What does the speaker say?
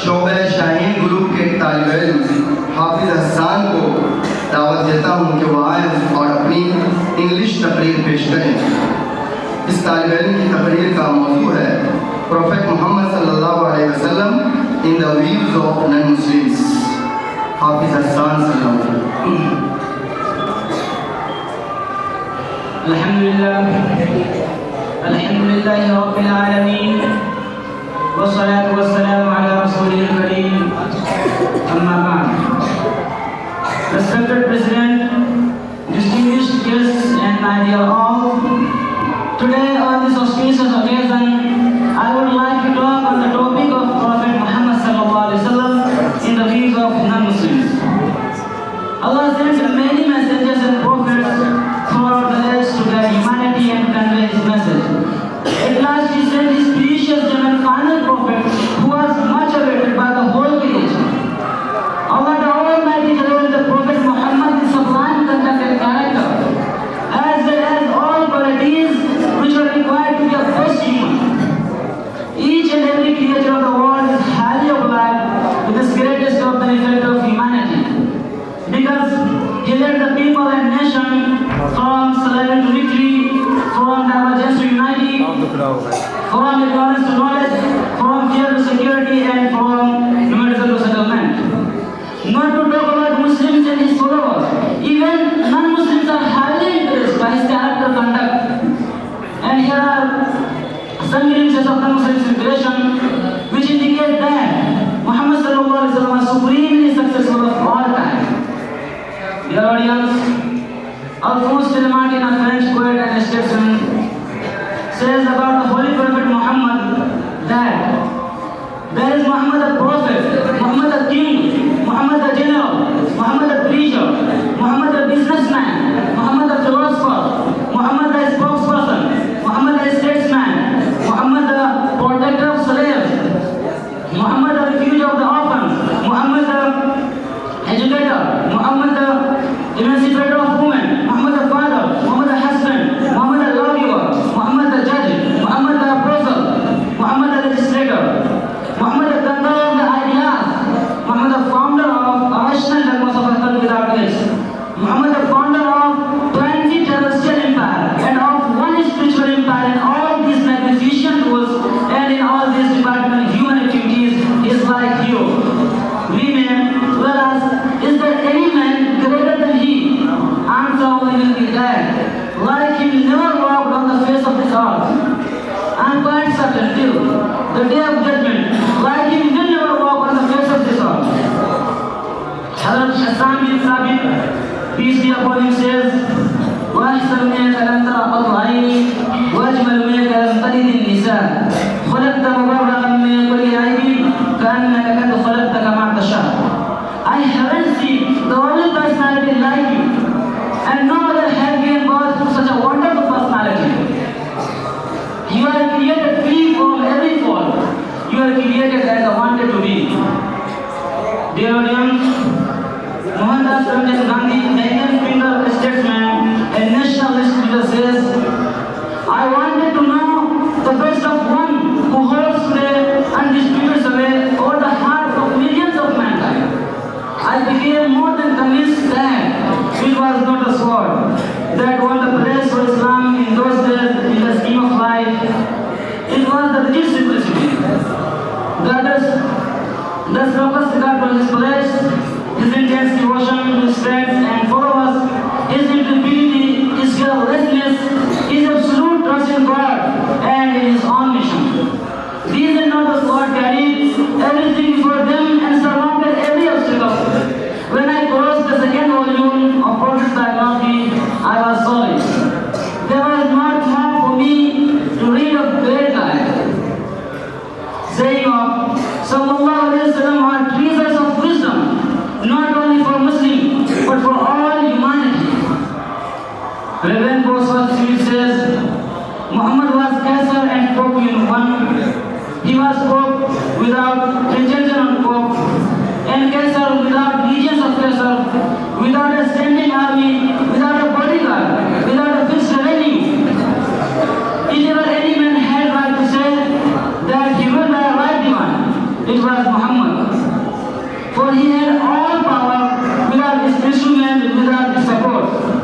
शोबे शाहीन ग्रुप के तालिब इल्म हाफिज हसन को दावत देता हूँ कि वह आए और अपनी इंग्लिश तकरीर पेश करें। इस तालिब इल्म की तकरीर का मौजू है प्रोफेट मोहम्मद सल्लल्लाहु अलैहि वसल्लम in the views of non Muslims. Hafiz Hasan सल्लल्लाहु अल्हम्दुलिल्लाह रब्बिल आलमीन वस्सलातु वस्सलामु अला रसूलिल करीम अम्मा बाद। Respected President, distinguished guests and my dear all, today on this auspicious occasion I would like to talk on the topic of Prophet Muhammad sallallahu alaihi wasallam in the views of non-Muslims. Allah sent many messengers and prophets throughout the age to guide humanity and convey His message. At last He sent His precious and final prophet, who was much awaited by the whole creation. Allah the Almighty revealed the Prophet Muhammad in sublime conduct and character, as well as all qualities which are required to be a first human. Each and every creature of the world is highly obliged with this greatest of benefit of humanity, because He led the people and nation from slavery to victory, from divergence to unity, from ignorance to knowledge, from fear to security, and from numerism to settlement. Not to talk about Muslims and His followers, even non-Muslims are highly impressed by His character conduct. And here are some glimpses of non-Muslims inspiration which indicate that Muhammad sallallahu alaihi wasallam was supremely successful of all time. Dear audience, Alphonse Delmartin, a French poet and statesman, says about the Holy Prophet Muhammad that there is Muhammad the Prophet, Muhammad the King, Muhammad the General, Muhammad the Preacher, Muhammad the Businessman, Muhammad the Philosopher, Muhammad the Spokesperson, Muhammad the Statesman, Muhammad the Protector of Slaves, Muhammad the Refuge of the Orphans, Muhammad the Educator, Muhammad the Emancipator of Women, Muhammad the Father, Muhammad the Husband, Muhammad the Lawgiver, Muhammad the Judge, Muhammad the Apostle, Muhammad the Legislator, Muhammad the conqueror of the ideas, Muhammad the founder of rational dogmas of a without age, Muhammad the founder of 20 terrestrial empire and of one spiritual empire, and all these magnificent rules and in all these department human activities is like you. We men, whereas is there any man greater than He? Answer only will be that like Him never walked on the face of this earth. I am quite certain till the day of judgment, like Him will never walk on the face of this earth. Hazrat Hassan bin Thabit, peace be upon him, says, وَأَحْسَنُ مِنْكَ لَمْ تَرَ قَطُّ عَيْنِي وَأَجْمَلُ مِنْكَ لَمْ تَلِدِ النِّسَاءُ خَلَقْتَ مُبَرَّأً مِنْ كُلِّ عَيْبٍ كَأَنَّكَ قَدْ خَلَقْتَ كَمَا تَشَاءُ. I haven't seen the only personality like you, and no other has been born through such a wonderful personality. You are created free from every fault. You are created as I wanted to be. Dear audience, Mohandas Ramchandra Gandhi, the Indian finger statesman and nationalist leader, says, I wanted to know the best of one who holds today undisputed sway over the hearts of millions of mankind. I became more than convinced that it was not a sword that won the place for Islam in those days in the scheme of life. It was the rigid simplicity. Thus focused regard for His place, His intense devotion, His friends and followers, His intrepidity, His fearlessness, His absolute trust in God and in His own mission. These and not the sword carried everything before them and surmounted every obstacle. When I closed the second volume of Prophet's biography, I was sorry. There was not more for me to read of great life. Saying of Sallallahu Alaihi Wasallam are treasures of wisdom, not only for Muslims, but for all humanity. Reverend Bosworth Smith says, Muhammad was Caesar and Pope in one. He was Pope without pretension on Pope, and Caesar without legions of Caesar, without a standing army, without a bodyguard, without a fixed revenue. If ever any man had right to say that he will be a right divine, it was Muhammad. Muhammad, for he had all power without his instrument, without his support.